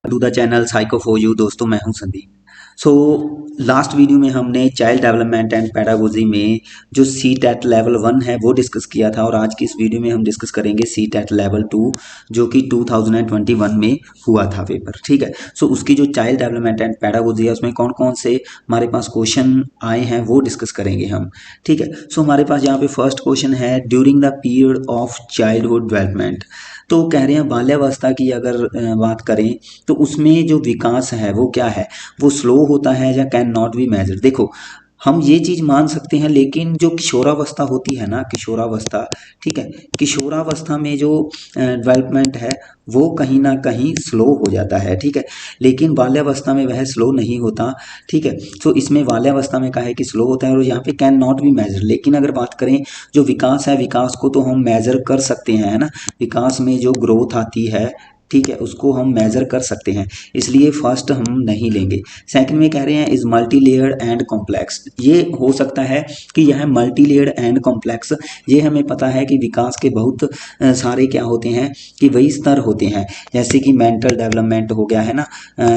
To the channel psycho for you. दोस्तों मैं हूं संदीप। सो लास्ट वीडियो में हमने चाइल्ड डेवलपमेंट एंड पेडागोजी में जो सी टेट लेवल 1 है वो डिस्कस किया था, और आज की इस वीडियो में हम डिस्कस करेंगे सी टेट लेवल 2 जो कि 2021 में हुआ था पेपर। ठीक है। सो उसकी जो चाइल्ड डेवलपमेंट एंड पेडागोजी है उसमें कौन कौन से हमारे पास क्वेश्चन आए हैं वो डिस्कस करेंगे हम। ठीक है। सो हमारे पास यहाँ पे फर्स्ट क्वेश्चन है, during the period of childhood development. तो कह रहे हैं बाल्यावस्था की अगर बात करें तो उसमें जो विकास है वो क्या है, वो स्लो होता है या कैन नॉट बी मेजर। देखो हम ये चीज मान सकते हैं, लेकिन जो किशोरावस्था होती है ना, किशोरावस्था, ठीक है, किशोरावस्था में जो डेवलपमेंट है वो कहीं ना कहीं स्लो हो जाता है। ठीक है। लेकिन बाल्यावस्था में वह स्लो नहीं होता। ठीक है। तो इसमें बाल्यावस्था में कहा है कि स्लो होता है, और यहाँ पे कैन नॉट बी मेजर। लेकिन अगर बात करें जो विकास है, विकास को तो हम मेजर कर सकते हैं, है ना। विकास में जो ग्रोथ आती है, ठीक है, उसको हम मेजर कर सकते हैं, इसलिए फर्स्ट हम नहीं लेंगे। सेकंड में कह रहे हैं is multi layered and complex. ये हो सकता है कि यह मल्टी लेयर्ड एंड कॉम्प्लेक्स, ये हमें पता है कि विकास के बहुत सारे क्या होते हैं कि वही स्तर होते हैं, जैसे कि मेंटल डेवलपमेंट हो गया, है ना,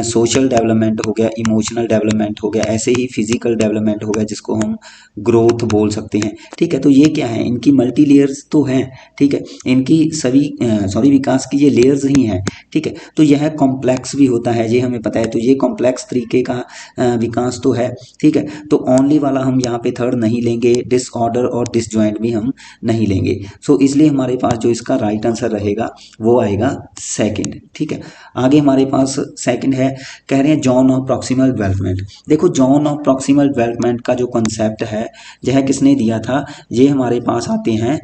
सोशल डेवलपमेंट हो गया, इमोशनल डेवलपमेंट हो गया, ऐसे ही फिजिकल डेवलपमेंट हो गया जिसको हम ग्रोथ बोल सकते हैं। ठीक है। तो ये क्या है, इनकी मल्टी लेयर्स तो हैं। ठीक है। इनकी सभी विकास की ये लेयर्स ही हैं। ठीक है। तो यह कॉम्प्लेक्स भी होता है, ये हमें पता है। तो ये कॉम्प्लेक्स तरीके का विकास तो है। ठीक है। तो ओनली वाला हम यहाँ पे थर्ड नहीं लेंगे, डिसऑर्डर और डिसजॉइंट भी हम नहीं लेंगे। सो इसलिए हमारे पास जो इसका राइट आंसर रहेगा वो आएगा सेकंड। ठीक है। आगे हमारे पास सेकंड है, कह रहे हैं जॉन ऑफ प्रॉक्सिमल डेवलपमेंट। देखो जॉन ऑफ प्रॉक्सिमल डेवलपमेंट का जो कंसेप्ट है यह किसने दिया था, ये हमारे पास आते हैं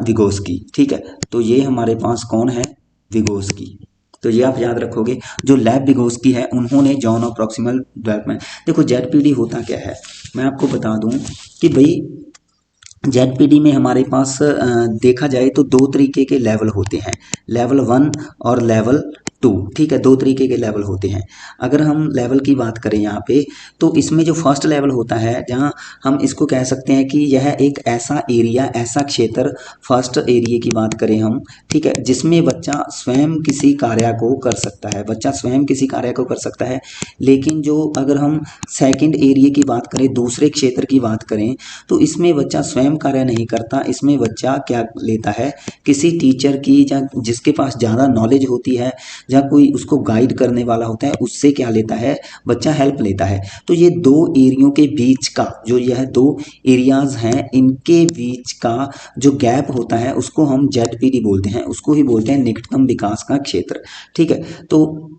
विगोस्की। ठीक है। तो ये हमारे पास कौन है, विगोस्की। तो ये आप याद रखोगे, जो लैब विगोस्की है उन्होंने जॉन ऑफ प्रॉक्सिमल डेवलपमेंट। देखो जेडपीडी होता क्या है, मैं आपको बता दूं कि भाई जेडपीडी में हमारे पास देखा जाए तो दो तरीके के लेवल होते हैं, लेवल 1 और लेवल 2। ठीक है। दो तरीके के लेवल होते हैं। अगर हम लेवल की बात करें यहाँ पे, तो इसमें जो फर्स्ट लेवल होता है, जहाँ हम इसको कह सकते हैं कि यह एक ऐसा एरिया, ऐसा क्षेत्र, फर्स्ट एरिया की बात करें हम, ठीक है, जिसमें बच्चा स्वयं किसी कार्य को कर सकता है, बच्चा स्वयं किसी कार्य को कर सकता है। लेकिन जो अगर हम सेकंड एरिया की बात करें, दूसरे क्षेत्र की बात करें, तो इसमें बच्चा स्वयं कार्य नहीं करता, इसमें बच्चा क्या लेता है, किसी टीचर की या जिसके पास ज़्यादा नॉलेज होती है या कोई उसको गाइड करने वाला होता है, उससे क्या लेता है, बच्चा हेल्प लेता है। तो ये दो एरियो के बीच का जो यह दो एरियाज हैं, इनके बीच का जो गैप होता है उसको हम जेडपीडी बोलते हैं, उसको ही बोलते हैं निकटतम विकास का क्षेत्र। ठीक है। तो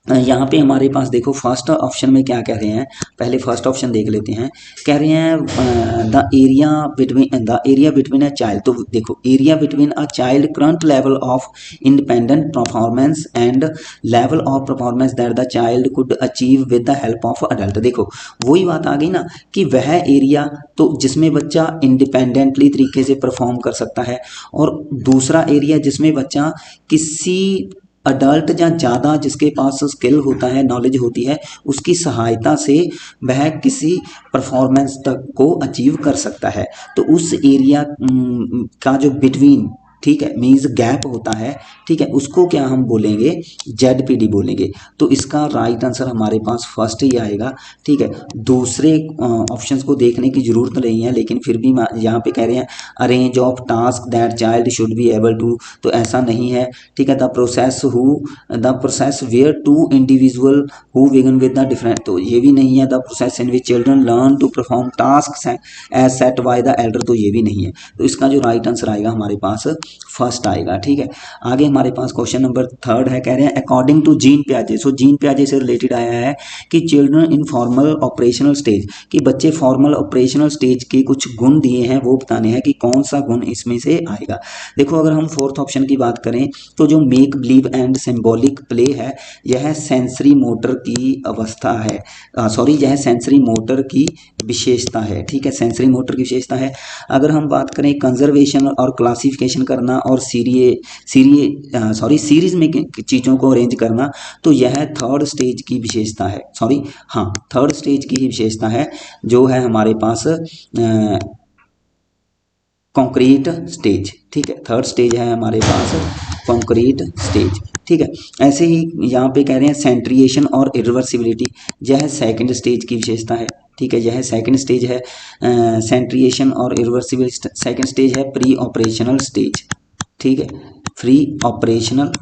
यहाँ पे हमारे पास देखो फर्स्ट ऑप्शन में क्या कह रहे हैं, पहले फर्स्ट ऑप्शन देख लेते हैं। कह रहे हैं the area between a child. तो देखो area between a child current level of independent performance and level of performance that the child could achieve with the help of adult. देखो वही बात आ गई ना कि वह एरिया तो जिसमें बच्चा इंडिपेंडेंटली तरीके से परफॉर्म कर सकता है, और दूसरा एरिया जिसमें बच्चा किसी अडल्ट या ज़्यादा जिसके पास स्किल होता है, नॉलेज होती है, उसकी सहायता से वह किसी परफॉर्मेंस तक को अचीव कर सकता है। तो उस एरिया का जो बिटवीन, ठीक है, मीन्स गैप होता है, ठीक है, उसको क्या हम बोलेंगे, जेडपीडी बोलेंगे। तो इसका राइट आंसर हमारे पास फर्स्ट ही आएगा। ठीक है। दूसरे ऑप्शंस को देखने की जरूरत नहीं है, लेकिन फिर भी यहाँ पे कह रहे हैं a range of task that child should be able to. तो ऐसा नहीं है। ठीक है। The process where two individual who begin with the different. तो ये भी नहीं है। The process in which children learn to perform task as set by the elder. तो ये भी नहीं है। तो इसका जो राइट आंसर आएगा हमारे पास फर्स्ट आएगा। ठीक है। आगे हमारे पास क्वेश्चन नंबर थर्ड है, कह रहे हैं according to gene पियाजे। So gene पियाजे से रिलेटेड आया है कि children in formal operational stage, कि बच्चे फॉर्मल ऑपरेशनल स्टेज के कुछ गुण दिए हैं, वो बताने हैं कि कौन सा गुण इसमें से आएगा। देखो अगर हम फोर्थ ऑप्शन की बात करें तो जो make believe and symbolic play है, यह सेंसरी मोटर की अवस्था है, यह सेंसरी मोटर की विशेषता है। ठीक है। सेंसरी मोटर की विशेषता है। अगर हम बात करें कंजर्वेशन और क्लासिफिकेशन करना और सीरीज में चीज़ों को अरेंज करना, तो यह थर्ड स्टेज की विशेषता है। थर्ड स्टेज की ही विशेषता है, जो है हमारे पास कॉन्क्रीट स्टेज। ठीक है। थर्ड स्टेज है हमारे पास कॉन्क्रीट स्टेज। ठीक है। ऐसे ही यहाँ पे कह रहे हैं सेंट्रिएशन और इरिवर्सिबिलिटी, यह सेकंड स्टेज की विशेषता है, ठीक है। यह सेकंड स्टेज है, सेंट्रिएशन और इरिवर्सिबिलिटी सेकंड स्टेज है, प्री ऑपरेशनल स्टेज, ठीक है, प्री ऑपरेशनल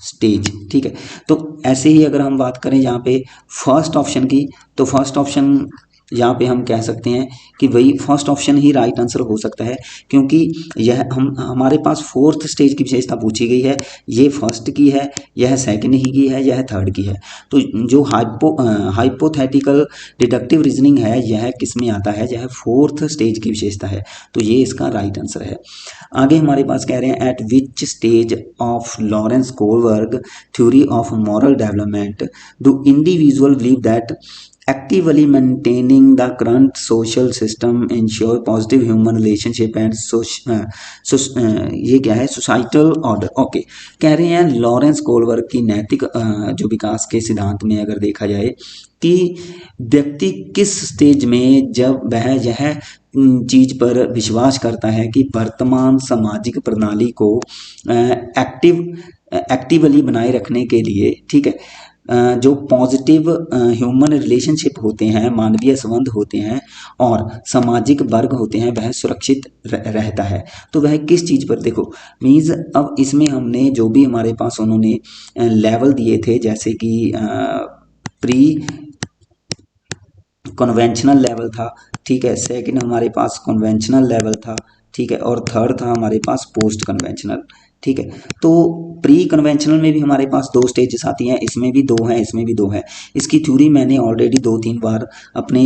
स्टेज, ठीक है। तो ऐसे ही अगर हम बात करें यहाँ पे फर्स्ट ऑप्शन की, तो फर्स्ट ऑप्शन यहाँ पे हम कह सकते हैं कि वही फर्स्ट ऑप्शन ही राइट आंसर हो सकता है, क्योंकि यह हम हमारे पास फोर्थ स्टेज की विशेषता पूछी गई है, ये फर्स्ट की है, यह सेकंड ही की है, यह थर्ड की है। तो जो हाइपोथेटिकल डिडक्टिव रीजनिंग है, यह किस में आता है, यह फोर्थ स्टेज की विशेषता है, तो ये इसका राइट आंसर है। आगे हमारे पास कह रहे हैं eight which stage of Lawrence Kohlberg theory of moral development do individual believe that actively maintaining the current social system ensure positive human relationship and ये क्या है, सोसाइटल ऑर्डर। ओके, कह रहे हैं लॉरेंस कोलबर्ग की नैतिक जो विकास के सिद्धांत में अगर देखा जाए कि व्यक्ति किस स्टेज में जब वह यह चीज पर विश्वास करता है कि वर्तमान सामाजिक प्रणाली को एक्टिवली बनाए रखने के लिए, ठीक है, जो पॉजिटिव ह्यूमन रिलेशनशिप होते हैं, मानवीय संबंध होते हैं और सामाजिक वर्ग होते हैं, वह सुरक्षित रहता है। तो वह किस चीज़ पर, देखो मीन्स अब इसमें हमने जो भी हमारे पास उन्होंने लेवल दिए थे, जैसे कि प्री कन्वेंशनल लेवल था, ठीक है, सेकंड हमारे पास कन्वेंशनल लेवल था, ठीक है, और थर्ड था हमारे पास पोस्ट कन्वेंशनल, ठीक है। तो प्री कन्वेंशनल में भी हमारे पास दो स्टेजेस आती हैं, इसमें भी दो हैं, इसमें भी दो है। इसकी थ्योरी मैंने ऑलरेडी 2-3 बार अपने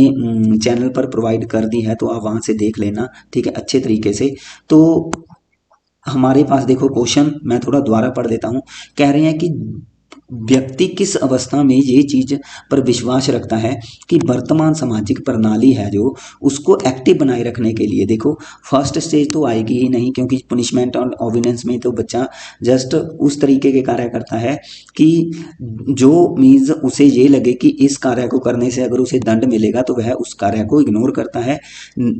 चैनल पर प्रोवाइड कर दी है, तो आप वहाँ से देख लेना, ठीक है, अच्छे तरीके से। तो हमारे पास देखो क्वेश्चन मैं थोड़ा दोबारा पढ़ देता हूँ। कह रहे हैं कि व्यक्ति किस अवस्था में ये चीज पर विश्वास रखता है कि वर्तमान सामाजिक प्रणाली है जो, उसको एक्टिव बनाए रखने के लिए, देखो फर्स्ट स्टेज तो आएगी ही नहीं, क्योंकि पनिशमेंट और ऑविडेंस में तो बच्चा जस्ट उस तरीके के कार्य करता है कि जो मीन्स उसे ये लगे कि इस कार्य को करने से अगर उसे दंड मिलेगा तो वह उस कार्य को इग्नोर करता है,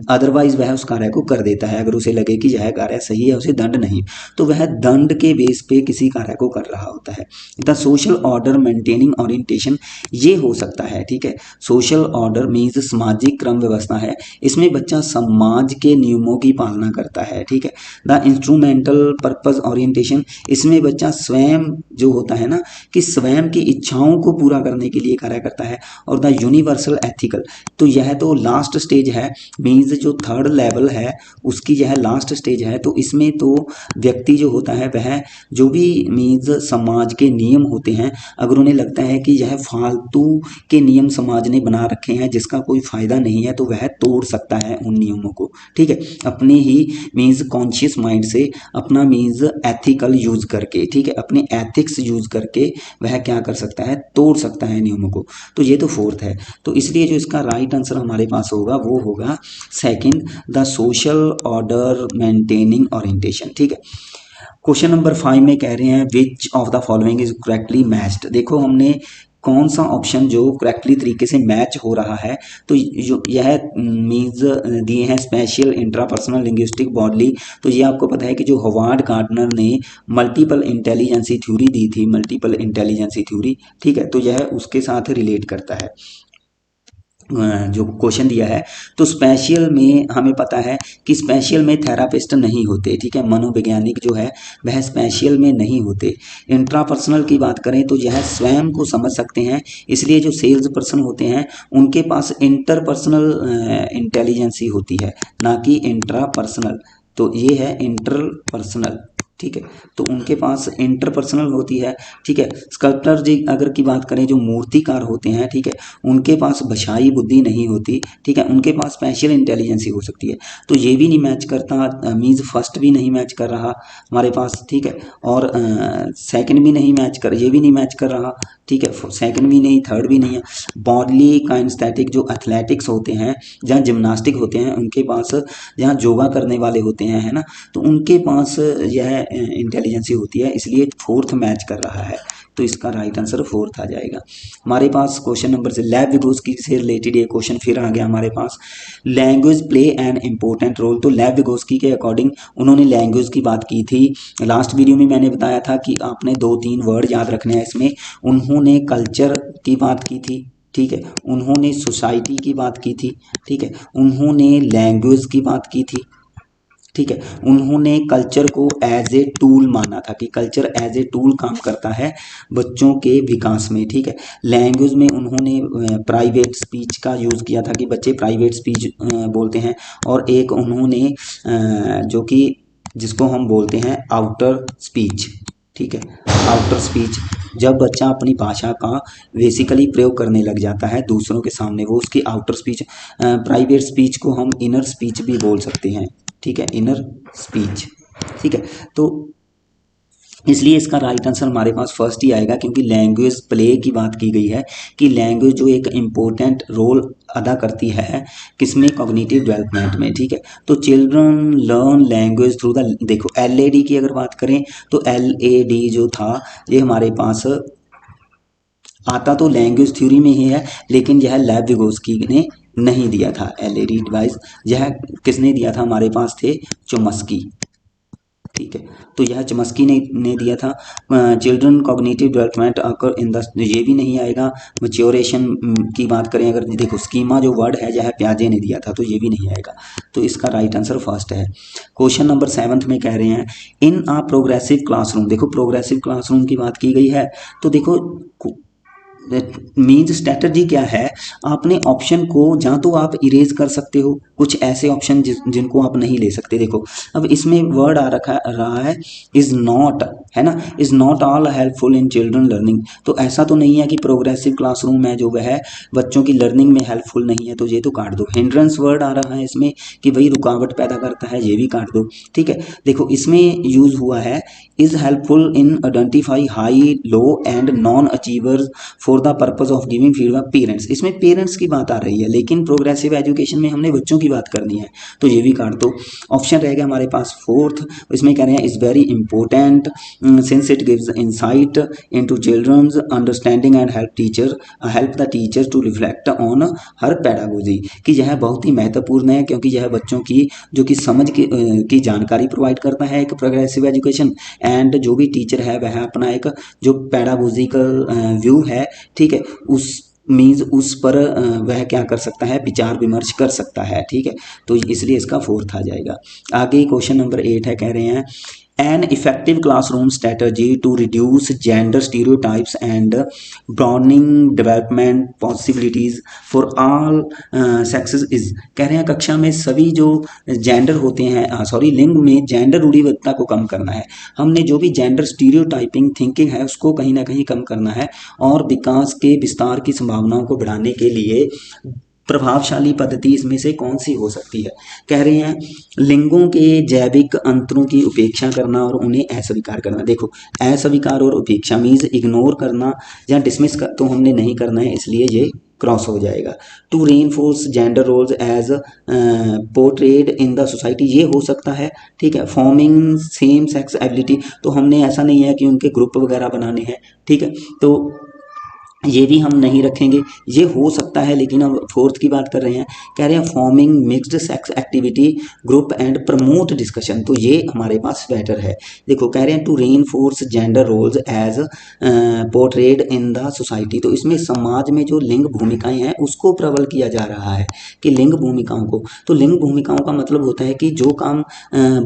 अदरवाइज वह उस कार्य को कर देता है। अगर उसे लगे कि यह कार्य सही है, उसे दंड नहीं, तो वह दंड के बेस पे किसी कार्य को कर रहा होता है। The social order maintaining orientation ये हो सकता है, ठीक है। सोशल ऑर्डर मीन्स सामाजिक क्रम व्यवस्था है, इसमें बच्चा समाज के नियमों की पालना करता है, ठीक है। द इंस्ट्रूमेंटल पर्पस ओरिएंटेशन, इसमें बच्चा स्वयं जो होता है ना, कि स्वयं की इच्छाओं को पूरा करने के लिए कार्य करता है। और द यूनिवर्सल एथिकल, तो यह तो लास्ट स्टेज है, मीन्स जो थर्ड लेवल है उसकी यह लास्ट स्टेज है। तो इसमें तो व्यक्ति जो होता है वह जो भी मीन्स समाज के नियम होते हैं, अगर उन्हें लगता है कि यह फालतू के नियम समाज ने बना रखे हैं जिसका कोई फायदा नहीं है, तो वह तोड़ सकता है उन नियमों को, ठीक है, अपने ही मीन्स कॉन्शियस माइंड से, अपना मीन्स एथिकल यूज करके, ठीक है, अपने एथिक्स यूज करके वह क्या कर सकता है, तोड़ सकता है नियमों को। तो ये तो फोर्थ है, तो इसलिए जो इसका राइट आंसर हमारे पास होगा वो होगा second, the social order maintaining orientation, ठीक है। क्वेश्चन नंबर 5 में कह रहे हैं which of the following is correctly matched. देखो हमने कौन सा ऑप्शन जो करेक्टली तरीके से मैच हो रहा है, तो जो यह मीन्स दिए हैं स्पेशियल, इंट्रापर्सनल, लिंग्विस्टिक, बॉडली। तो ये आपको पता है कि जो हॉवार्ड गार्डनर ने मल्टीपल इंटेलिजेंसी थ्योरी दी थी, मल्टीपल इंटेलिजेंसी थ्योरी, ठीक है, तो यह उसके साथ रिलेट करता है जो क्वेश्चन दिया है। तो स्पेशल में हमें पता है कि स्पेशल में थेरापिस्ट नहीं होते, ठीक है, मनोवैज्ञानिक जो है वह स्पेशल में नहीं होते। इंट्रापर्सनल की बात करें तो यह स्वयं को समझ सकते हैं, इसलिए जो सेल्स पर्सन होते हैं उनके पास इंटरपर्सनल इंटेलिजेंसी होती है, ना कि इंट्रापर्सनल। तो ये है इंटरपर्सनल, ठीक है, तो उनके पास इंटरपर्सनल होती है, ठीक है। स्कल्पटर जी अगर की बात करें, जो मूर्तिकार होते हैं, ठीक है, उनके पास भाषाई बुद्धि नहीं होती, ठीक है, उनके पास स्पेशल इंटेलिजेंसी हो सकती है। तो ये भी नहीं मैच करता, मीन्स फर्स्ट भी नहीं मैच कर रहा हमारे पास, ठीक है, और सेकंड भी नहीं मैच कर, ये भी नहीं मैच कर रहा, ठीक है, सेकंड भी नहीं, थर्ड भी नहीं है। बॉडली काइनेस्थेटिक, जो एथलेटिक्स होते हैं, जहाँ जिम्नास्टिक होते हैं, उनके पास, जहाँ योगा करने वाले होते हैं, है ना, तो उनके पास यह इंटेलिजेंसी होती है, इसलिए फोर्थ मैच कर रहा है। तो इसका राइट आंसर फोर्थ आ जाएगा। हमारे पास क्वेश्चन नंबर से लेव विगोस्की से रिलेटेड ये क्वेश्चन फिर आ गया हमारे पास। Language play an important role. तो लेव विगोस्की के अकॉर्डिंग उन्होंने लैंग्वेज की बात की थी। लास्ट वीडियो में मैंने बताया था कि आपने 2-3 वर्ड याद रखने हैं इसमें। उन्होंने कल्चर की बात की थी, ठीक है, उन्होंने सोसाइटी की बात की थी, ठीक है, उन्होंने लैंग्वेज की बात की थी, ठीक है, उन्होंने कल्चर को एज ए टूल माना था कि कल्चर एज ए टूल काम करता है बच्चों के विकास में, ठीक है। लैंग्वेज में उन्होंने प्राइवेट स्पीच का यूज़ किया था कि बच्चे प्राइवेट स्पीच बोलते हैं। और एक उन्होंने जो कि जिसको हम बोलते हैं आउटर स्पीच, ठीक है, आउटर स्पीच, जब बच्चा अपनी भाषा का बेसिकली प्रयोग करने लग जाता है दूसरों के सामने, वो उसकी आउटर स्पीच। प्राइवेट स्पीच को हम इनर स्पीच भी बोल सकते हैं, ठीक है, इनर स्पीच, ठीक है। तो इसलिए इसका राइट आंसर हमारे पास फर्स्ट ही आएगा, क्योंकि लैंग्वेज प्ले की बात की गई है कि लैंग्वेज जो एक इम्पोर्टेंट रोल अदा करती है किसमें, कॉग्निटिव डेवलपमेंट में, ठीक है। तो children learn language through the, देखो LAD की अगर बात करें तो LAD जो था ये हमारे पास आता तो लैंग्वेज थ्योरी में ही है, लेकिन यह लेव विगोस्की ने नहीं दिया था LAD डिवाइस। यह किसने दिया था, हमारे पास थे चोम्स्की, ठीक है। तो यह चोम्स्की ने दिया था। Children cognitive development occur in the, ये भी नहीं आएगा। मैच्योरेशन की बात करें अगर, देखो स्कीमा जो वर्ड है यह प्याजे ने दिया था, तो ये भी नहीं आएगा। तो इसका राइट आंसर फर्स्ट है। क्वेश्चन नंबर 7 में कह रहे हैं इन आ प्रोग्रेसिव क्लासरूम। देखो प्रोग्रेसिव क्लासरूम की बात की गई है, तो देखो मीन्स स्ट्रैटेजी क्या है, आपने ऑप्शन को जहाँ तो आप इरेज कर सकते हो, कुछ ऐसे ऑप्शन जिनको आप नहीं ले सकते। देखो अब इसमें वर्ड आ रहा है इज नॉट, है ना, is not all helpful in children learning. तो ऐसा तो नहीं है कि प्रोग्रेसिव क्लासरूम है जो वह बच्चों की लर्निंग में हेल्पफुल नहीं है, तो ये तो काट दो। हिंड्रेंस वर्ड आ रहा है इसमें कि वही रुकावट पैदा करता है, ये भी काट दो, ठीक है। देखो इसमें यूज हुआ है is helpful in identify high low and non achievers for the purpose of giving feedback parents. इसमें पेरेंट्स की बात आ रही है, लेकिन प्रोग्रेसिव एजुकेशन में हमने बच्चों की बात करनी है, तो ये भी काट दो। ऑप्शन रहेगा हमारे पास फोर्थ, इसमें कह रहे हैं is very important since it gives insight into children's understanding and help the teacher to reflect on her pedagogy, कि यह बहुत ही महत्वपूर्ण है क्योंकि यह बच्चों की जो कि समझ की जानकारी प्रोवाइड करता है एक प्रोग्रेसिव एजुकेशन, एंड जो भी टीचर है वह अपना एक जो पेडागोजिकल व्यू है, ठीक है, उस मीन्स उस पर वह क्या कर सकता है, विचार विमर्श कर सकता है, ठीक है। तो इसलिए इसका फोर्थ आ जाएगा। आगे क्वेश्चन नंबर 8 है, कह रहे हैं an effective classroom strategy to reduce gender stereotypes and broadening development possibilities for all sexes is, कह रहे हैं कक्षा में सभी जो जेंडर होते हैं, सॉरी लिंग में जेंडर रूढ़िवादिता को कम करना है। हमने जो भी जेंडर स्टीरियोटाइपिंग थिंकिंग है उसको कहीं ना कहीं कम करना है, और विकास के विस्तार की संभावनाओं को बढ़ाने के लिए प्रभावशाली पद्धति इसमें से कौन सी हो सकती है। कह रहे हैं लिंगों के जैविक अंतरों की उपेक्षा करना और उन्हें अस्वीकार करना। देखो अस्वीकार और उपेक्षा मीन्स इग्नोर करना या डिसमिस तो हमने नहीं करना है, इसलिए ये क्रॉस हो जाएगा। To reinforce gender roles as portrayed in the society, ये हो सकता है, ठीक है। फॉर्मिंग सेम सेक्स एबिलिटी, तो हमने ऐसा नहीं है कि उनके ग्रुप वगैरह बनाने हैं, ठीक है, तो ये भी हम नहीं रखेंगे, ये हो सकता है, लेकिन अब फोर्थ की बात कर रहे हैं। कह रहे हैं forming mixed sex activity group and promote discussion, तो ये हमारे पास बेटर है। देखो कह रहे हैं to reinforce gender roles as portrayed in the society, तो इसमें समाज में जो लिंग भूमिकाएं हैं उसको प्रबल किया जा रहा है कि लिंग भूमिकाओं को, तो लिंग भूमिकाओं का मतलब होता है कि जो काम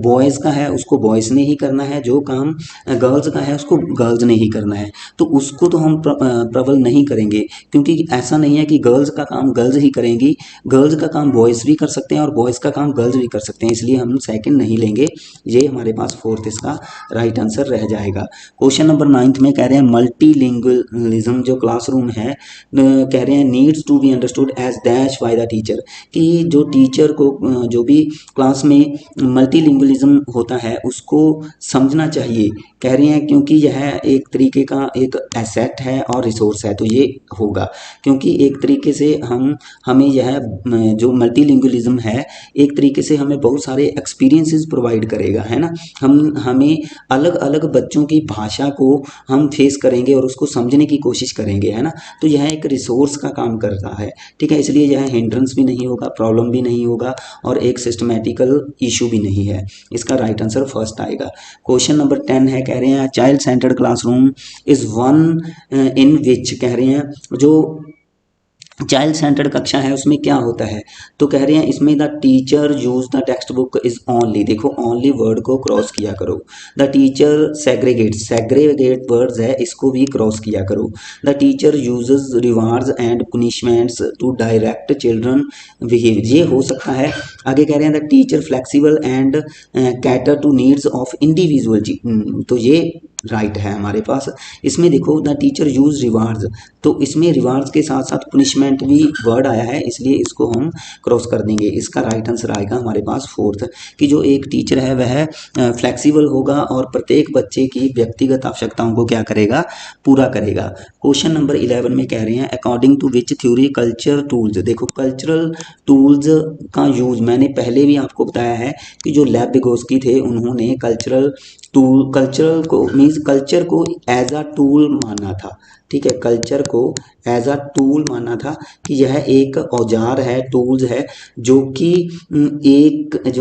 बॉयज़ का है उसको बॉयज़ ने ही करना है, जो काम गर्ल्स का है उसको गर्ल्स ने ही करना है, तो उसको तो हम प्रबल नहीं करेंगे, क्योंकि ऐसा नहीं है कि गर्ल्स का काम गर्ल्स ही करेंगी, गर्ल्स का काम बॉयज़ भी कर सकते हैं और बॉयज़ का काम गर्ल्स भी कर सकते हैं, इसलिए हम सेकंड नहीं लेंगे, ये हमारे पास फोर्थ इसका राइट आंसर रह जाएगा। क्वेश्चन नंबर 9 में कह रहे हैं मल्टीलिंगुअलिज्म जो क्लासरूम है, कह रहे हैं needs to be understood as dash by the teacher, कि जो टीचर को जो भी क्लास में मल्टीलिंगुअलिज्म होता है उसको समझना चाहिए, कह रहे हैं क्योंकि यह एक तरीके का एक एसेट है और रिसोर्स है। है तो ये होगा, क्योंकि एक तरीके से हमें यह जो मल्टीलिंगुअलिज्म है एक तरीके से हमें बहुत सारे एक्सपीरियंसेस प्रोवाइड करेगा, है ना। हमें अलग अलग बच्चों की भाषा को हम फेस करेंगे और उसको समझने की कोशिश करेंगे, है ना। तो यह एक रिसोर्स का काम करता है, ठीक है। इसलिए यह हिंड्रेंस भी नहीं होगा, प्रॉब्लम भी नहीं होगा और एक सिस्टमेटिकल इशू भी नहीं है। इसका राइट आंसर फर्स्ट आएगा। क्वेश्चन नंबर 10 है, कह रहे हैं child centred classroom is one in which, कह रहे हैं जो चाइल्ड सेंटर्ड कक्षा है उसमें क्या होता है, तो कह रहे हैं इसमें the teacher use the text book is only, देखो ओनली वर्ड को क्रॉस किया करो। द टीचर सेग्रेगेट वर्ड्स है, इसको भी क्रॉस किया करो। The teacher uses rewards and punishments to direct children behave, ये हो सकता है। आगे कह रहे हैं the teacher flexible and cater to needs of individual, तो ये राइट है हमारे पास। इसमें देखो द टीचर यूज रिवार्ड्स, तो इसमें रिवार्ड्स के साथ साथ पुनिशमेंट भी वर्ड आया है, इसलिए इसको हम क्रॉस कर देंगे। इसका राइट आंसर आएगा हमारे पास फोर्थ, कि जो एक टीचर है वह फ्लेक्सिबल होगा और प्रत्येक बच्चे की व्यक्तिगत आवश्यकताओं को क्या करेगा, पूरा करेगा। क्वेश्चन नंबर 11 में कह रहे हैं according to which theory culture tools, देखो कल्चरल टूल्स का यूज मैंने पहले भी आपको बताया है कि जो लैब विगोस्की थे उन्होंने कल्चरल को मीन्स कल्चर को एज अ टूल माना था, ठीक है। कल्चर को एज अ टूल माना था कि यह एक औजार है, टूल्स है, जो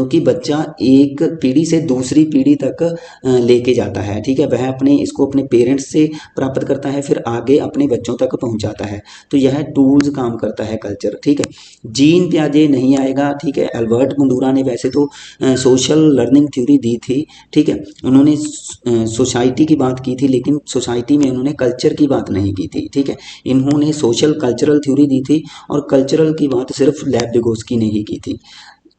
कि बच्चा एक पीढ़ी से दूसरी पीढ़ी तक लेके जाता है, ठीक है। वह इसको अपने पेरेंट्स से प्राप्त करता है, फिर आगे अपने बच्चों तक पहुंचाता है, तो यह टूल्स काम करता है कल्चर, ठीक है। जीन पियाजे नहीं आएगा, ठीक है। अल्बर्ट बंदूरा ने वैसे तो सोशल लर्निंग थ्योरी दी थी, ठीक है। उन्होंने सोसाइटी की बात की थी, लेकिन सोसाइटी में उन्होंने कल्चर की बात नहीं की थी, ठीक है। इन्होंने सोशल कल्चरल थ्योरी दी थी और कल्चरल की बात सिर्फ लैब विगोस्की ने ही की थी।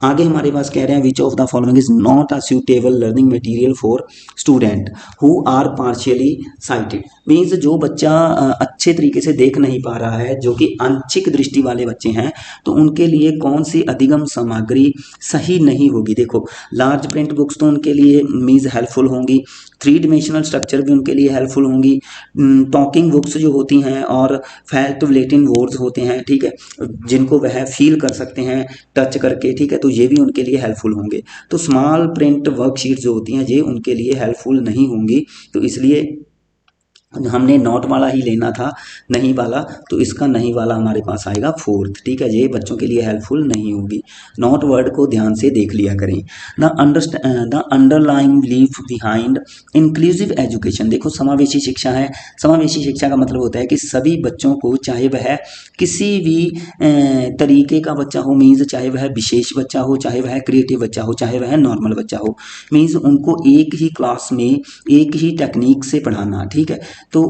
आगे हमारे पास कह रहे हैं which of the following is not a suitable learning material for student who are partially sighted, means जो बच्चा अच्छे तरीके से देख नहीं पा रहा है, जो कि आंशिक दृष्टि वाले बच्चे हैं, तो उनके लिए कौन सी अधिगम सामग्री सही नहीं होगी। देखो लार्ज प्रिंट बुक्स तो उनके लिए मीन्स हेल्पफुल होंगी, 3 डिमेंशनल स्ट्रक्चर भी उनके लिए हेल्पफुल होंगी, टॉकिंग बुक्स जो होती हैं और फैक्ट रिलेटिंग वर्ड्स होते हैं, ठीक है, जिनको वह फील कर सकते हैं टच करके, ठीक है, तो ये भी उनके लिए हेल्पफुल होंगे। तो स्मॉल प्रिंट वर्कशीट जो होती हैं ये उनके लिए हेल्पफुल नहीं होंगी, तो इसलिए हमने नॉट वाला ही लेना था, नहीं वाला, तो इसका नहीं वाला हमारे पास आएगा फोर्थ, ठीक है। ये बच्चों के लिए हेल्पफुल नहीं होगी, नॉट वर्ड को ध्यान से देख लिया करें। The underlying belief behind inclusive education, देखो समावेशी शिक्षा है। समावेशी शिक्षा का मतलब होता है कि सभी बच्चों को, चाहे वह किसी भी तरीके का बच्चा हो, मीन्स चाहे वह विशेष बच्चा हो, चाहे वह क्रिएटिव बच्चा हो, चाहे वह नॉर्मल बच्चा हो, मीन्स उनको एक ही क्लास में एक ही टेक्निक से पढ़ाना, ठीक है। तो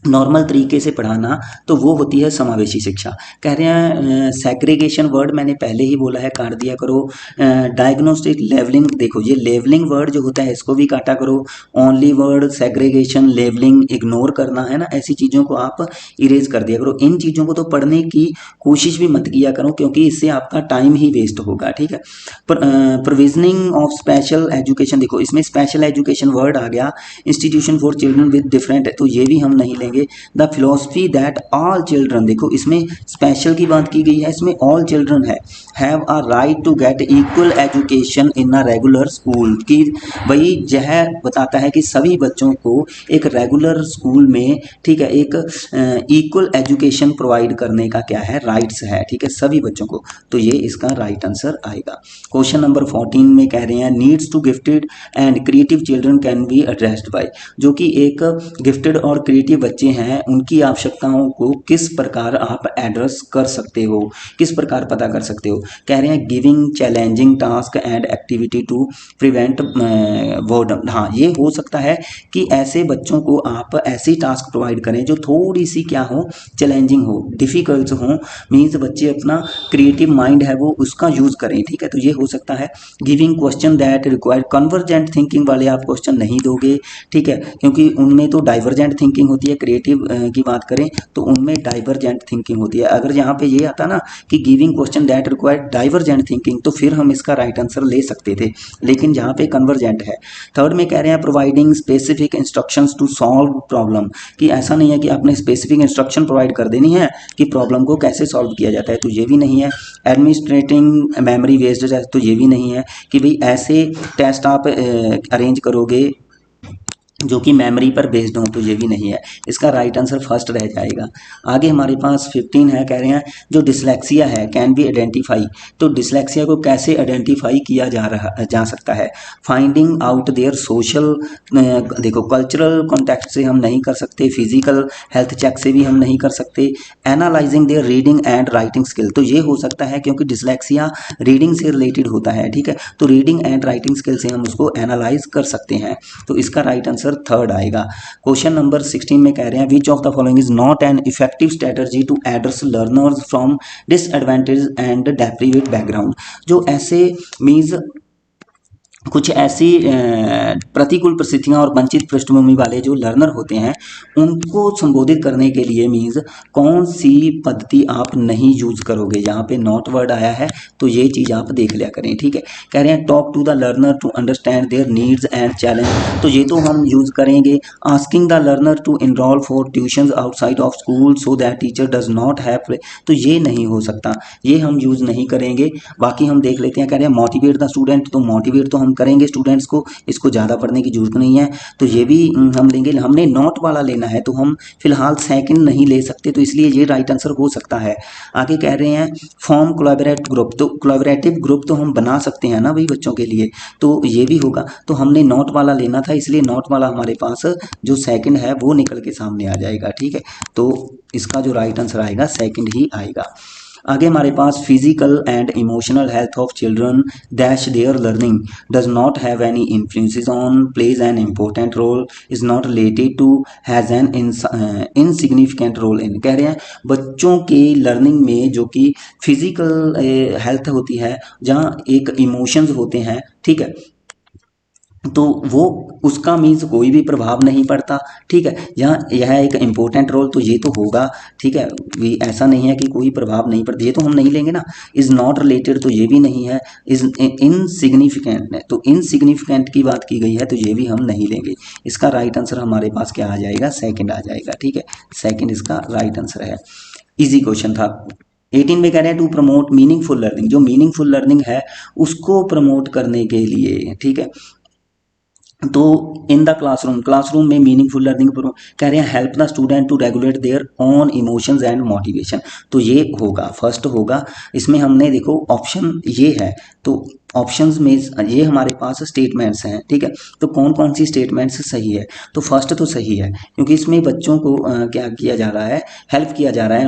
नॉर्मल तरीके से पढ़ाना, तो वो होती है समावेशी शिक्षा। कह रहे हैं सेग्रीगेशन वर्ड मैंने पहले ही बोला है, काट दिया करो। डायग्नोस्टिक लेवलिंग, देखो ये लेवलिंग वर्ड जो होता है इसको भी काटा करो। Only word, segregation, labelling ignore करना, है ना, ऐसी चीज़ों को आप इरेज कर दिया करो। इन चीज़ों को तो पढ़ने की कोशिश भी मत किया करो, क्योंकि इससे आपका टाइम ही वेस्ट होगा, ठीक है। प्रोविजनिंग ऑफ स्पेशल एजुकेशन, देखो इसमें स्पेशल एजुकेशन वर्ड आ गया, institution for children with different, तो ये भी हम नहीं लेंगे। The philosophy that all children, देखो इसमें स्पेशल की बात की गई है, इसमें ऑल चिल्ड्रन है, have a right to get equal education in a regular school, की वही यह बताता है कि सभी बच्चों को एक रेगुलर स्कूल में, ठीक है, एक इक्वल एजुकेशन प्रोवाइड करने का क्या है, राइट्स है, ठीक है, सभी बच्चों को, तो ये इसका राइट आंसर आएगा। क्वेश्चन नंबर 14 में कह रहे हैं needs to gifted and creative children can be addressed by, जो कि एक गिफ्टेड और क्रिएटिव बच्चे हैं उनकी आवश्यकताओं को किस प्रकार आप एड्रेस कर सकते हो, किस प्रकार पता कर सकते हो। कह रहे हैं giving challenging task and activity to prevent boredom, हाँ ये हो सकता है कि ऐसे बच्चों को आप ऐसी टास्क प्रोवाइड करें जो थोड़ी सी क्या हो, चैलेंजिंग हो, डिफिकल्ट हो, मीन्स बच्चे अपना क्रिएटिव माइंड है वो उसका यूज करें, ठीक है, तो ये हो सकता है। Giving question that require convergent thinking वाले आप क्वेश्चन नहीं दोगे, ठीक है, क्योंकि उनमें तो डाइवर्जेंट थिंकिंग होती है, क्रिएटिव की बात करें तो उनमें डाइवर्जेंट थिंकिंग होती है। अगर यहाँ पे ये आता ना कि giving question that require divergent thinking तो फिर हम इसका राइट आंसर ले सकते थे, लेकिन यहाँ पे कन्वर्जेंट है। थर्ड में कह रहे हैं providing specific instructions to solve problem, कि ऐसा नहीं है कि आपने स्पेसिफिक इंस्ट्रक्शन प्रोवाइड कर देनी है कि प्रॉब्लम को कैसे सॉल्व किया जाता है, तो ये भी नहीं है। एडमिनिस्ट्रेटिंग मेमोरी वेस्टेज है, तो ये भी नहीं है कि भाई ऐसे टेस्ट आप अरेंज करोगे जो कि मेमोरी पर बेस्ड हो, तो ये भी नहीं है। इसका राइट आंसर फर्स्ट रह जाएगा। आगे हमारे पास 15 है, कह रहे हैं जो डिसलेक्सिया है कैन बी आइडेंटिफाई, तो डिसलेक्सिया को कैसे आइडेंटिफाई किया जा सकता है। फाइंडिंग आउट देयर सोशल, देखो कल्चरल कॉन्टेक्स्ट से हम नहीं कर सकते, फिजिकल हेल्थ चेक से भी हम नहीं कर सकते, analysing their reading and writing skill, तो ये हो सकता है क्योंकि डिसलेक्सिया रीडिंग से रिलेटेड होता है, ठीक है, तो रीडिंग एंड राइटिंग स्किल से हम उसको एनालाइज कर सकते हैं, तो इसका राइट आंसर थर्ड आएगा। क्वेश्चन नंबर 16 में कह रहे हैं which of the following is not an effective strategy to address learners from disadvantage and deprived background, जो ऐसे मीन्स कुछ ऐसी प्रतिकूल परिस्थितियां और वंचित पृष्ठभूमि वाले जो लर्नर होते हैं उनको संबोधित करने के लिए मीन्स कौन सी पद्धति आप नहीं यूज करोगे। यहाँ पे नॉट वर्ड आया है तो ये चीज़ आप देख लिया करें, ठीक है। कह रहे हैं talk to the learner to understand their needs and challenge, तो ये तो हम यूज करेंगे। Asking the learner to enrol for tuition outside of school so that teacher does not have, तो ये नहीं हो सकता, ये हम यूज नहीं करेंगे। बाकी हम देख लेते हैं, कह रहे हैं मोटिवेट द स्टूडेंट, तो मोटिवेट तो हम करेंगे स्टूडेंट्स को, इसको ज़्यादा पढ़ने की जरूरत नहीं है, तो ये भी हम लेंगे। हमने नॉट वाला लेना है तो हम फिलहाल सेकंड नहीं ले सकते, तो इसलिए ये राइट आंसर हो सकता है। आगे कह रहे हैं फॉर्म कोलैबोरेट ग्रुप, तो कोलैबोरेटिव ग्रुप तो हम बना सकते हैं ना भाई बच्चों के लिए, तो ये भी होगा, तो हमने नॉट वाला लेना था, इसलिए नॉट वाला हमारे पास जो सेकंड है वो निकल के सामने आ जाएगा, ठीक है, तो इसका जो राइट आंसर आएगा सेकंड ही आएगा। आगे हमारे पास physical and emotional health of children dash their learning does not have any influences on plays an important role is not related to has an insignificant role in, कह रहे हैं बच्चों के लर्निंग में जो कि फिजिकल हेल्थ होती है, जहाँ एक इमोशंस होते हैं, ठीक है, तो वो उसका मीन्स कोई भी प्रभाव नहीं पड़ता, ठीक है। यहाँ यह एक इम्पोर्टेंट रोल, तो ये तो होगा, ठीक है, भी ऐसा नहीं है कि कोई प्रभाव नहीं पड़ता, ये तो हम नहीं लेंगे ना। इज़ नॉट रिलेटेड, तो ये भी नहीं है। इज़ इनसिग्निफिकेंट है, तो इनसिग्निफिकेंट की बात की गई है, तो ये भी हम नहीं लेंगे। इसका राइट आंसर हमारे पास क्या आ जाएगा, सेकेंड आ जाएगा, ठीक है, सेकेंड इसका राइट आंसर है। इजी क्वेश्चन था। 18 में कह रहे हैं टू प्रमोट मीनिंगफुल लर्निंग, जो मीनिंगफुल लर्निंग है उसको प्रमोट करने के लिए, ठीक है, तो इन द क्लासरूम में मीनिंगफुल लर्निंग कह रहे हैं help the student to regulate their own emotions and motivation, तो ये होगा फर्स्ट होगा। इसमें हमने देखो ऑप्शन ये है, तो ऑप्शंस में ये हमारे पास स्टेटमेंट्स हैं, ठीक है, तो कौन कौन सी स्टेटमेंट्स सही है, तो फर्स्ट तो सही है क्योंकि इसमें बच्चों को क्या किया जा रहा है, हेल्प किया जा रहा है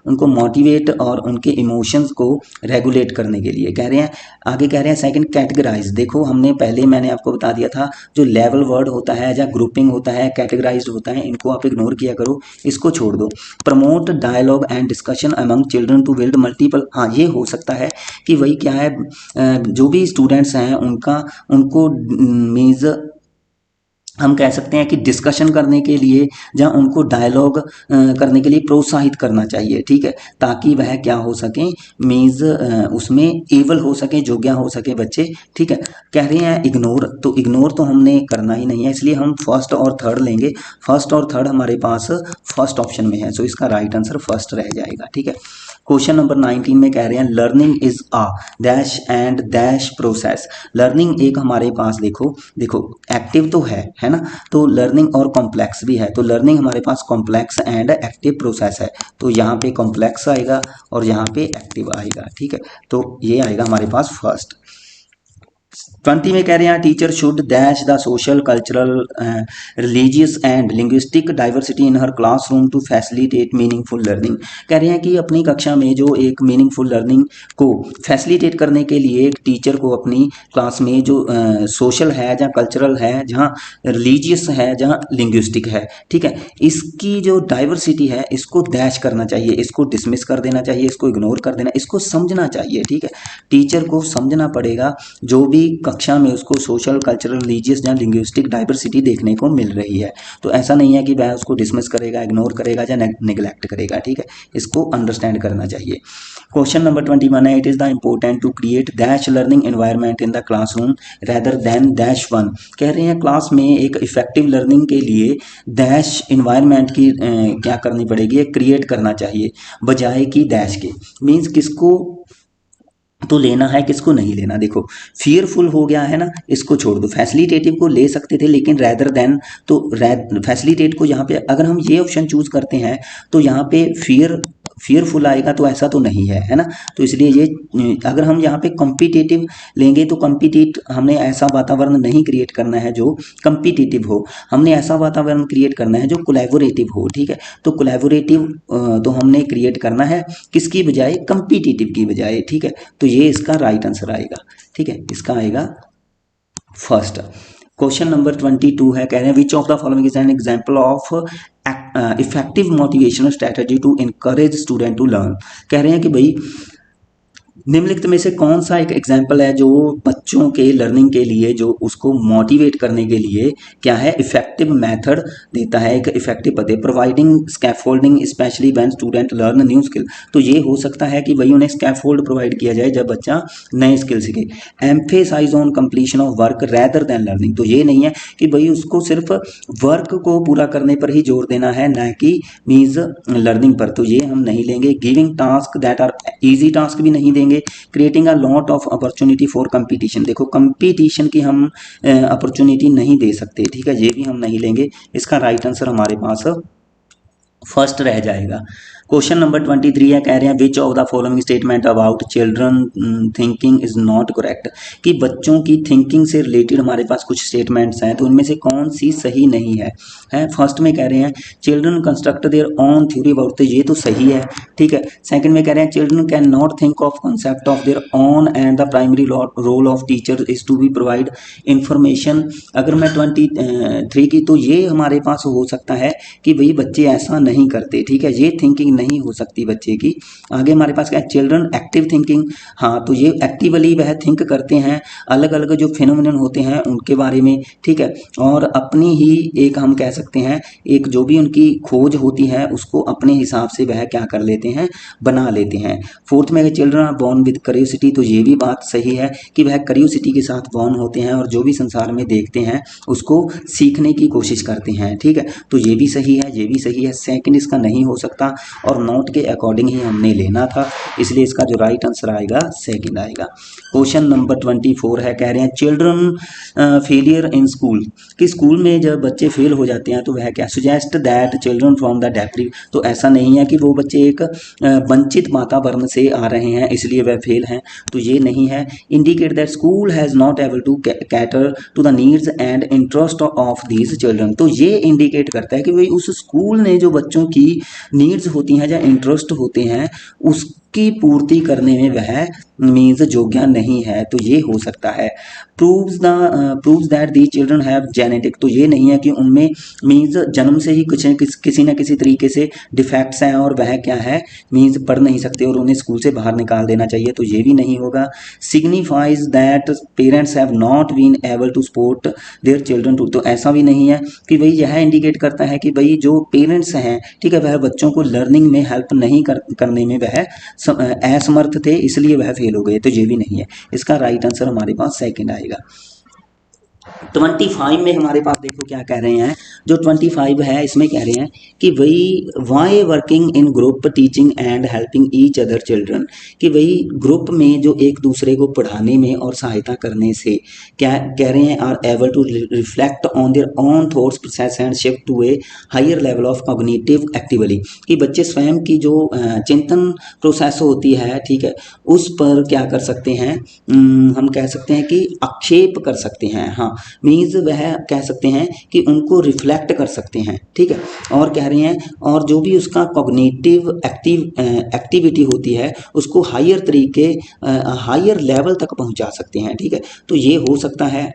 उनको मोटिवेट और उनके इमोशंस को रेगुलेट करने के लिए, कह रहे हैं। आगे कह रहे हैं सेकंड कैटेगराइज, देखो हमने पहले मैंने आपको बता दिया था जो लेवल वर्ड होता है या ग्रुपिंग होता है, कैटेगराइज्ड होता है, इनको आप इग्नोर किया करो, इसको छोड़ दो। Promote dialogue and discussion among children to build multiple, हाँ ये हो सकता है कि वही क्या है, जो भी स्टूडेंट्स हैं उनको मीन्स हम कह सकते हैं कि डिस्कशन करने के लिए या उनको डायलॉग करने के लिए प्रोत्साहित करना चाहिए, ठीक है, ताकि वह क्या हो सके, मीन्स उसमें एबल हो सके, योग्य हो सके बच्चे, ठीक है। कह रहे हैं इग्नोर, तो इग्नोर तो हमने करना ही नहीं है, इसलिए हम फर्स्ट और थर्ड लेंगे। फर्स्ट और थर्ड हमारे पास फर्स्ट ऑप्शन में है, सो इसका राइट आंसर फर्स्ट रह जाएगा, ठीक है। क्वेश्चन नंबर 19 में कह रहे हैं learning is a dash and dash process, learning एक हमारे पास देखो एक्टिव तो है ना, तो लर्निंग और कॉम्प्लेक्स भी है, तो लर्निंग हमारे पास कॉम्प्लेक्स एंड एक्टिव प्रोसेस है, तो यहाँ पे कॉम्प्लेक्स आएगा और यहाँ पे एक्टिव आएगा, ठीक है, तो ये आएगा हमारे पास फर्स्ट। 20 में कह रहे हैं teacher should dash the social cultural religious and linguistic diversity in her classroom to facilitate meaningful learning, कह रहे हैं कि अपनी कक्षा में जो एक मीनिंगफुल लर्निंग को फैसिलिटेट करने के लिए एक टीचर को अपनी क्लास में जो सोशल है या कल्चरल है, जहाँ रिलीजियस है, जहाँ लिंग्विस्टिक है, ठीक है, इसकी जो डाइवर्सिटी है इसको डैश करना चाहिए, इसको डिसमिस कर देना चाहिए, इसको इग्नोर कर देना, इसको समझना चाहिए, ठीक है, टीचर को समझना पड़ेगा जो भी कक्षा में उसको सोशल, कल्चरल, रिलीजियस या लिंग्विस्टिक डाइवर्सिटी देखने को मिल रही है। तो ऐसा नहीं है कि वह उसको डिसमिस करेगा, इग्नोर करेगा या नेग्लेक्ट करेगा, ठीक है, इसको अंडरस्टैंड करना चाहिए। क्वेश्चन नंबर 21 है, it is the important to create dash learning environment in the classroom rather than dash one. कह रहे हैं क्लास में एक इफेक्टिव लर्निंग के लिए डैश इन्वायरमेंट की क्या करनी पड़ेगी, क्रिएट करना चाहिए बजाय कि डैश के। मीन्स किसको तो लेना है, किसको नहीं लेना। देखो फियरफुल हो गया है ना, इसको छोड़ दो। फैसिलिटेटिव को ले सकते थे लेकिन रैदर देन, तो फैसिलिटेट को यहाँ पे अगर हम ये ऑप्शन चूज करते हैं तो यहाँ पे फियरफुल आएगा, तो ऐसा तो नहीं है ना। तो इसलिए ये अगर हम यहाँ पे कॉम्पिटिटिव लेंगे तो कॉम्पिटिट हमने ऐसा वातावरण नहीं क्रिएट करना है जो कॉम्पिटिटिव हो, हमने ऐसा वातावरण क्रिएट करना है जो कोलैबोरेटिव हो, ठीक है। तो कोलैबोरेटिव तो हमने क्रिएट करना है किसकी बजाय, कॉम्पिटिटिव की बजाय, ठीक है। तो ये इसका राइट आंसर आएगा, ठीक है, इसका आएगा फर्स्ट। क्वेश्चन नंबर 22 है, कह रहे हैं which of the following is an example of effective motivational strategy to encourage student to learn. कह रहे हैं कि भाई निम्नलिखित में से कौन सा एक एग्जाम्पल है जो बच्चों के लर्निंग के लिए, जो उसको मोटिवेट करने के लिए क्या है, इफेक्टिव मेथड देता है, एक इफेक्टिव पद्धति। Providing scaffolding specially when student learn new skill. तो ये हो सकता है कि भाई उन्हें स्कैफोल्ड प्रोवाइड किया जाए जब बच्चा नए स्किल सीखे। Emphasise on completion of work rather than learning. तो ये नहीं है कि भाई उसको सिर्फ वर्क को पूरा करने पर ही जोर देना है, ना कि मीन्स लर्निंग पर, तो ये हम नहीं लेंगे। Giving task that are easy task भी नहीं देंगे। Creating a lot of opportunity for competition. देखो कंपटीशन की हम अपॉर्चुनिटी नहीं दे सकते, ठीक है, ये भी हम नहीं लेंगे। इसका राइट आंसर हमारे पास फर्स्ट रह जाएगा। क्वेश्चन नंबर 23 है, कह रहे हैं which of the following statement about children thinking is not correct. कि बच्चों की थिंकिंग से रिलेटेड हमारे पास कुछ स्टेटमेंट्स हैं, तो उनमें से कौन सी सही नहीं है। फर्स्ट में कह रहे हैं children construct their own theory about, तो ये तो सही है, ठीक है। सेकंड में कह रहे हैं children can not think of concept of their own and the primary role of teacher is to be provide information. अगर मैं 23 की, तो ये हमारे पास हो सकता है कि भाई बच्चे ऐसा नहीं करते, ठीक है, ये थिंकिंग नहीं हो सकती बच्चे की। आगे हमारे पास क्या है, चिल्ड्रन एक्टिव थिंकिंग। हाँ, तो ये एक्टिवली वह थिंक करते हैं अलग अलग जो फिनोमिनन होते हैं उनके बारे में, ठीक है, और अपनी ही एक हम कह सकते हैं एक जो भी उनकी खोज होती है उसको अपने हिसाब से वह क्या कर लेते हैं, बना लेते हैं। फोर्थ में children are born with curiosity. तो ये भी बात सही है कि वह क्यूरियोसिटी के साथ बॉर्न होते हैं और जो भी संसार में देखते हैं उसको सीखने की कोशिश करते हैं, ठीक है। तो ये भी सही है, ये भी सही है। सेकंड इसका नहीं हो सकता और नोट के अकॉर्डिंग ही हमने लेना था, इसलिए इसका जो राइट आंसर आएगा सेकंड आएगा। क्वेश्चन नंबर 24 है, कह रहे हैं चिल्ड्रन फेलियर इन स्कूल। कि स्कूल में जब बच्चे फेल हो जाते हैं तो वह क्या, suggest that children from the deprive. तो ऐसा नहीं है कि वो बच्चे एक वंचित वातावरण से आ रहे हैं इसलिए वह फेल हैं, तो ये नहीं है। Indicate that school has not able to cater to the needs and interest of these children. तो ये इंडिकेट करता है कि भाई उस स्कूल ने जो बच्चों की नीड्स होती हैं या इंटरेस्ट होते हैं उसकी पूर्ति करने में वह मीन्स योग्य नहीं है, तो ये हो सकता है। Proves that the children have genetic. तो ये नहीं है कि उनमें मीन्स जन्म से ही किसी न किसी तरीके से डिफेक्ट्स हैं और वह क्या है, मीन्स पढ़ नहीं सकते और उन्हें स्कूल से बाहर निकाल देना चाहिए, तो ये भी नहीं होगा। Signifies that parents have not been able to support their children to. तो ऐसा भी नहीं है कि भाई यह इंडिकेट करता है कि भाई जो पेरेंट्स हैं, ठीक है, वह बच्चों को लर्निंग में हेल्प नहीं करने में वह असमर्थ थे इसलिए वह फेल हो गए, तो ये भी नहीं है। इसका राइट आंसर हमारे पास सेकंड आएगा। 25 में हमारे पास देखो क्या कह रहे हैं, जो 25 है इसमें कह रहे हैं कि वही why working in group teaching and helping each other children. कि वही ग्रुप में जो एक दूसरे को पढ़ाने में और सहायता करने से क्या कह रहे हैं, are able to reflect on their own thoughts process and shift to a higher level of cognitive activity. कि बच्चे स्वयं की जो चिंतन प्रोसेस होती है, ठीक है, उस पर क्या कर सकते हैं, हम कह सकते हैं कि आक्षेप कर सकते हैं। हाँ, मीन्स वह कह सकते हैं कि उनको रिफ्लेक्ट कर सकते हैं, ठीक है। और कह रहे हैं और जो भी उसका कॉग्निटिव एक्टिविटी होती है उसको हायर लेवल तक पहुंचा सकते हैं, ठीक है। तो ये हो सकता है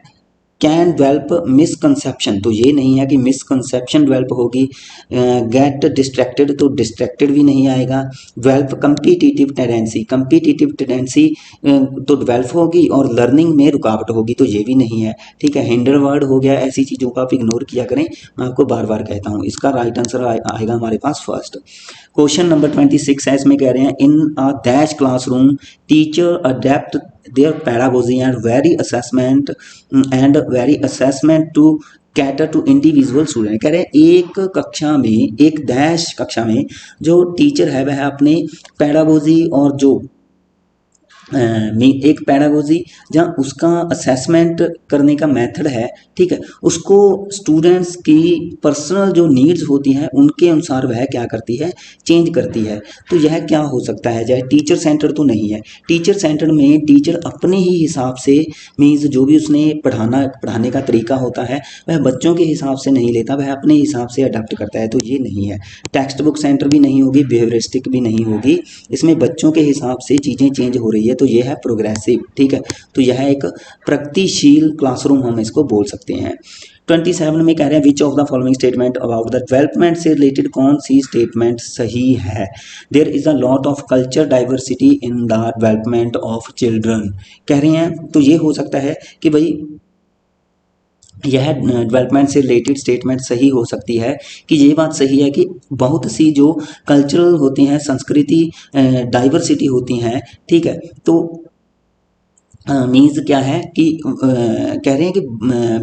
कैन डेवलप मिसकंसेप्शन, तो ये नहीं है कि मिसकंसेप्शन डेवलप होगी। गेट डिस्ट्रैक्टेड, तो डिस्ट्रैक्टेड भी नहीं आएगा। Develop competitive tendency, competitive tendency तो डेवलप होगी और लर्निंग में रुकावट होगी, तो ये भी नहीं है। ठीक है, हिंडर वर्ड हो गया, ऐसी चीज़ों का आप इग्नोर किया करें, मैं आपको बार बार कहता हूँ। इसका राइट आंसर आएगा हमारे पास फर्स्ट। क्वेश्चन नंबर 26 है, इसमें कह रहे हैं in a dash classroom teacher adept their pedagogy and very assessment to cater to individual student. कह रहे हैं एक कक्षा में, एक डैश कक्षा में जो टीचर है वह अपने पैडागोजी और जो एक पैडागोजी जहाँ उसका असेसमेंट करने का मेथड है, ठीक है, उसको स्टूडेंट्स की पर्सनल जो नीड्स होती हैं उनके अनुसार वह क्या करती है, चेंज करती है। तो यह क्या हो सकता है, चाहे टीचर सेंटर तो नहीं है। टीचर सेंटर में टीचर अपने ही हिसाब से, मीन्स जो भी उसने पढ़ाने का तरीका होता है वह बच्चों के हिसाब से नहीं लेता, वह अपने हिसाब से अडेप्ट करता है, तो ये नहीं है। टेक्स्ट बुक सेंटर भी नहीं होगी, बिहेवियरिस्टिक भी नहीं होगी, इसमें बच्चों के हिसाब से चीज़ें चेंज हो रही है, तो ये है प्रोग्रेसिव। ठीक है, तो यह एक प्रगतिशील क्लासरूम हम इसको बोल सकते हैं। 27 में कह रहे हैं which of the following statement about the development से रिलेटेड कौन सी स्टेटमेंट सही है। There is a lot of culture diversity in the development of children. कह रहे हैं तो ये हो सकता है कि भाई यह डेवलपमेंट से रिलेटेड स्टेटमेंट सही हो सकती है कि ये बात सही है कि बहुत सी जो कल्चरल होती हैं, संस्कृति डाइवर्सिटी होती हैं, ठीक है, तो मीन्स क्या है कि कह रहे हैं कि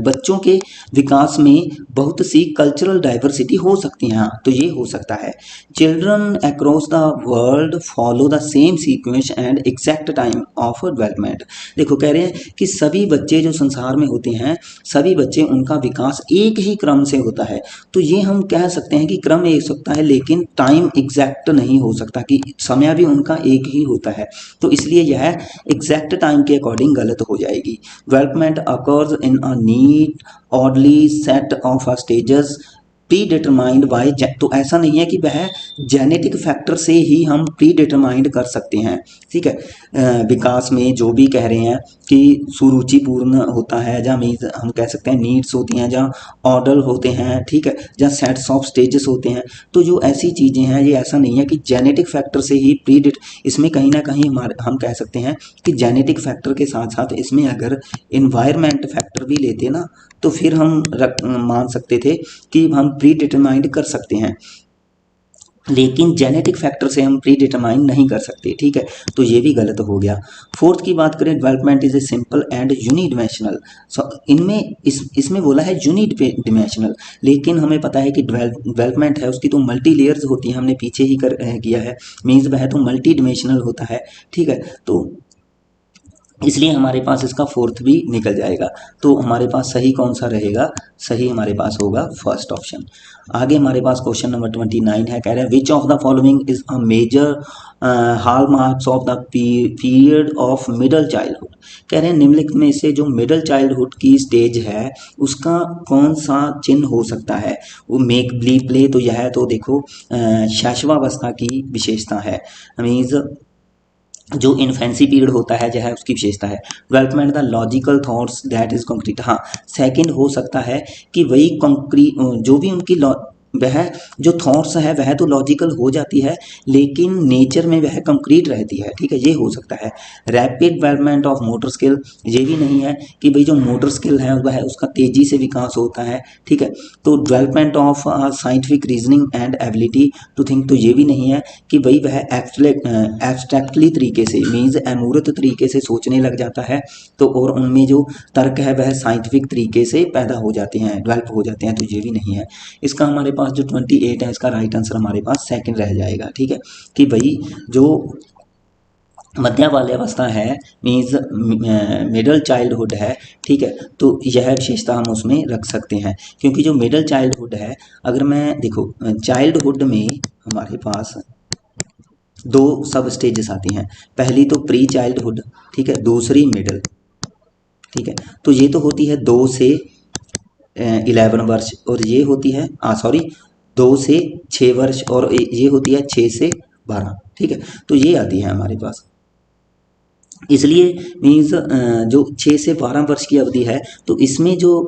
बच्चों के विकास में बहुत सी कल्चरल डाइवर्सिटी हो सकती हैं। हाँ, तो ये हो सकता है। Children across the world follow the same sequence and exact time of development. देखो कह रहे हैं कि सभी बच्चे जो संसार में होते हैं, सभी बच्चे उनका विकास एक ही क्रम से होता है, तो ये हम कह सकते हैं कि क्रम एक सकता है लेकिन टाइम एग्जैक्ट नहीं हो सकता, कि समय भी उनका एक ही होता है, तो इसलिए यह एग्जैक्ट टाइम के अकॉर्डिंग गलत हो जाएगी। Development occurs in a neat orderly set of stages predetermined by, तो ऐसा नहीं है कि वह जेनेटिक फैक्टर से ही हम प्री डिटरमाइंड कर सकते हैं। ठीक है, विकास में जो भी कह रहे हैं कि सुरुचिपूर्ण होता है, जहाँ मीन्स हम कह सकते हैं नीड्स होती हैं, जहाँ ऑर्डर होते हैं, ठीक है, जहाँ सेट्स ऑफ स्टेजेस होते हैं, तो जो ऐसी चीज़ें हैं ये ऐसा नहीं है कि जेनेटिक फैक्टर से ही इसमें कहीं ना कहीं हम कह सकते हैं कि जेनेटिक फैक्टर के साथ साथ इसमें अगर इन्वायरमेंट फैक्टर भी लेते ना तो फिर हम मान सकते थे कि हम प्री डिटरमाइंड कर सकते हैं, लेकिन जेनेटिक फैक्टर से हम प्री डिटरमाइन नहीं कर सकते। ठीक है, तो ये भी गलत हो गया। फोर्थ की बात करें, development is a simple and unidimensional. इनमें इसमें बोला है यूनिडिमेंशनल, लेकिन हमें पता है कि डेवलपमेंट है उसकी तो मल्टी लेयर्स होती हैं, हमने पीछे ही किया है, मीन्स वह तो मल्टी डिमेंशनल होता है। ठीक है, तो इसलिए हमारे पास इसका फोर्थ भी निकल जाएगा। तो हमारे पास सही कौन सा रहेगा, सही हमारे पास होगा फर्स्ट ऑप्शन। आगे हमारे पास क्वेश्चन नंबर 29 है, कह रहे हैं which of the following is a major hallmarks of the period of middle childhood. कह रहे हैं निम्नलिखित में से जो मिडल चाइल्डहुड की स्टेज है उसका कौन सा चिन्ह हो सकता है। वो मेक बिलीव प्ले, तो यह तो देखो शैशवावस्था की विशेषता है, मीन्स जो इन्फेंसी पीरियड होता है जो है उसकी विशेषता है। Development the logical thoughts that is concrete, हाँ सेकंड हो सकता है कि वही कॉन्क्रीट जो भी उनकी वह जो थॉट्स है वह तो लॉजिकल हो जाती है लेकिन नेचर में वह कंक्रीट रहती है। ठीक है, ये हो सकता है। Rapid development of motor skill, ये भी नहीं है कि भाई जो मोटर स्किल है वह उसका तेजी से विकास होता है। ठीक है, तो development of scientific reasoning and ability to think, तो ये भी नहीं है कि भाई वह एब्स्ट्रैक्टली तरीके से, मीन्स अमूर्त तरीके से सोचने लग जाता है, तो और उनमें जो तर्क है वह साइंटिफिक तरीके से पैदा हो जाते हैं, डेवलप हो जाते हैं, तो ये भी नहीं है। इसका हमारे पास जो 28 है इसका राइट आंसर हमारे पास सेकंड रह जाएगा। ठीक है, कि भाई जो मध्य बाल्यावस्था है, मीन्स मिडल चाइल्डहुड है, ठीक है, तो यह विशेषता हम उसमें रख सकते हैं, क्योंकि जो मिडल चाइल्डहुड है, अगर मैं देखो चाइल्डहुड में हमारे पास दो सब स्टेजेस आती हैं, पहली तो प्री चाइल्डहुड, ठीक है, दूसरी मिडल। ठीक है, तो ये तो होती है 2 से 11 वर्ष, और ये होती है सॉरी 2 से 6 वर्ष, और ये होती है 6 से 12। ठीक है, तो ये आती है हमारे पास। इसलिए मीन्स जो 6 से 12 वर्ष की अवधि है, तो इसमें जो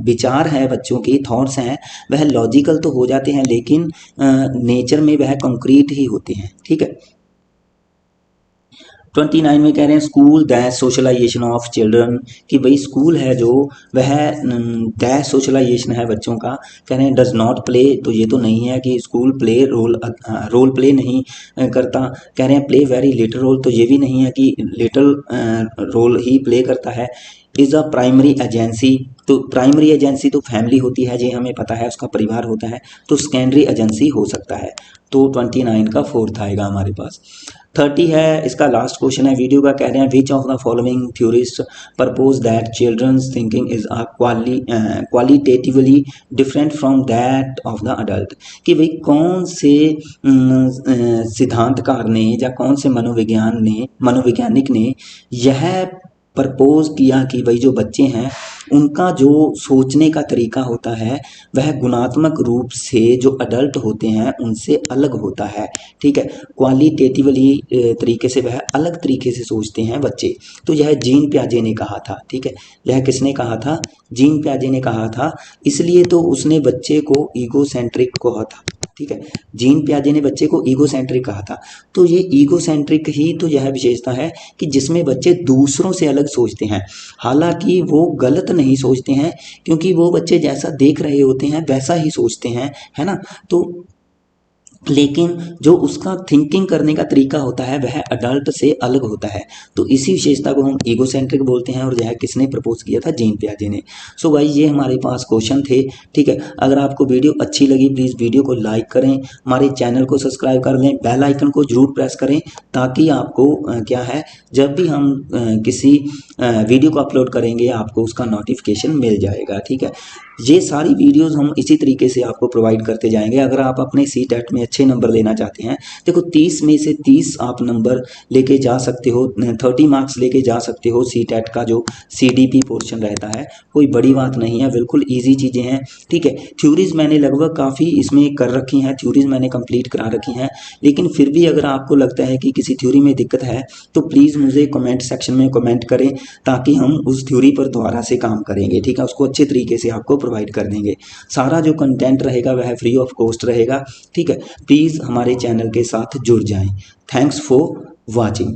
विचार है बच्चों के थॉट्स हैं वह लॉजिकल तो हो जाते हैं, लेकिन नेचर में वह कंक्रीट ही होते हैं। ठीक है। 29 में कह रहे हैं school that socialisation of children, कि भाई स्कूल है जो वह दैट सोशलाइजेशन है बच्चों का। कह रहे हैं डज नॉट प्ले, तो ये तो नहीं है कि स्कूल प्ले रोल प्ले नहीं करता। कह रहे हैं प्ले वेरी लिटिल रोल, तो ये भी नहीं है कि लिटिल रोल ही प्ले करता है। इज़ अ प्राइमरी एजेंसी, तो प्राइमरी एजेंसी तो फैमिली होती है, ये हमें पता है, उसका परिवार होता है। तो सेकेंडरी एजेंसी हो सकता है। तो 29 का फोर्थ आएगा हमारे पास। 30 है इसका लास्ट क्वेश्चन है वीडियो का। कह रहे हैं which of the following theorist propose that children's thinking is qualitatively different from that of the adult, कि भाई कौन से सिद्धांतकार ने या कौन से मनोवैज्ञानिक ने यह प्रपोज किया कि भाई जो बच्चे हैं उनका जो सोचने का तरीका होता है वह गुणात्मक रूप से जो अडल्ट होते हैं उनसे अलग होता है। ठीक है, क्वालिटेटिवली तरीके से वह अलग तरीके से सोचते हैं बच्चे। तो यह जीन प्याजे ने कहा था। ठीक है, यह किसने कहा था? जीन प्याजे ने कहा था। इसलिए तो उसने बच्चे को ईगोसेंट्रिक कहा था। ठीक है, जीन प्याजे ने बच्चे को ईगोसेंट्रिक कहा था। तो ये ईगोसेंट्रिक ही तो यह विशेषता है कि जिसमें बच्चे दूसरों से अलग सोचते हैं। हालांकि वो गलत नहीं सोचते हैं, क्योंकि वो बच्चे जैसा देख रहे होते हैं वैसा ही सोचते हैं, है ना। तो लेकिन जो उसका थिंकिंग करने का तरीका होता है वह अडल्ट से अलग होता है। तो इसी विशेषता को हम ईगोसेंट्रिक बोलते हैं, और यह किसने प्रपोज किया था? जीन पियाजे ने। सो भाई ये हमारे पास क्वेश्चन थे। ठीक है, अगर आपको वीडियो अच्छी लगी प्लीज़ वीडियो को लाइक करें, हमारे चैनल को सब्सक्राइब कर लें, बेल आइकन को जरूर प्रेस करें, ताकि आपको क्या है, जब भी हम किसी वीडियो को अपलोड करेंगे आपको उसका नोटिफिकेशन मिल जाएगा। ठीक है, ये सारी वीडियोस हम इसी तरीके से आपको प्रोवाइड करते जाएंगे। अगर आप अपने सी टेट में अच्छे नंबर लेना चाहते हैं, देखो 30 में से 30 आप नंबर लेके जा सकते हो, 30 मार्क्स लेके जा सकते हो। सी टेट का जो CDP पोर्शन रहता है कोई बड़ी बात नहीं है, बिल्कुल ईजी चीज़ें हैं। ठीक है, थ्योरीज मैंने लगभग काफ़ी इसमें कर रखी हैं, थ्योरीज मैंने कंप्लीट करा रखी हैं, लेकिन फिर भी अगर आपको लगता है कि किसी थ्योरी में दिक्कत है तो प्लीज़ मुझे कमेंट सेक्शन में कमेंट करें, ताकि हम उस थ्योरी पर दोबारा से काम करेंगे। ठीक है, उसको अच्छे तरीके से आपको प्रोवाइड कर देंगे। सारा जो कंटेंट रहेगा वह फ्री ऑफ कॉस्ट रहेगा। ठीक है, प्लीज़ हमारे चैनल के साथ जुड़ जाएं। Thanks for watching.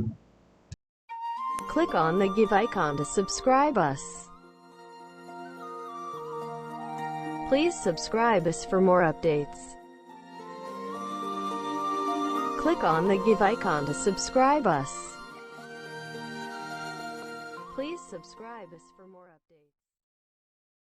Click on the give icon to subscribe us. Please subscribe us for more updates. Click on the give icon to subscribe us. Please subscribe us for more updates.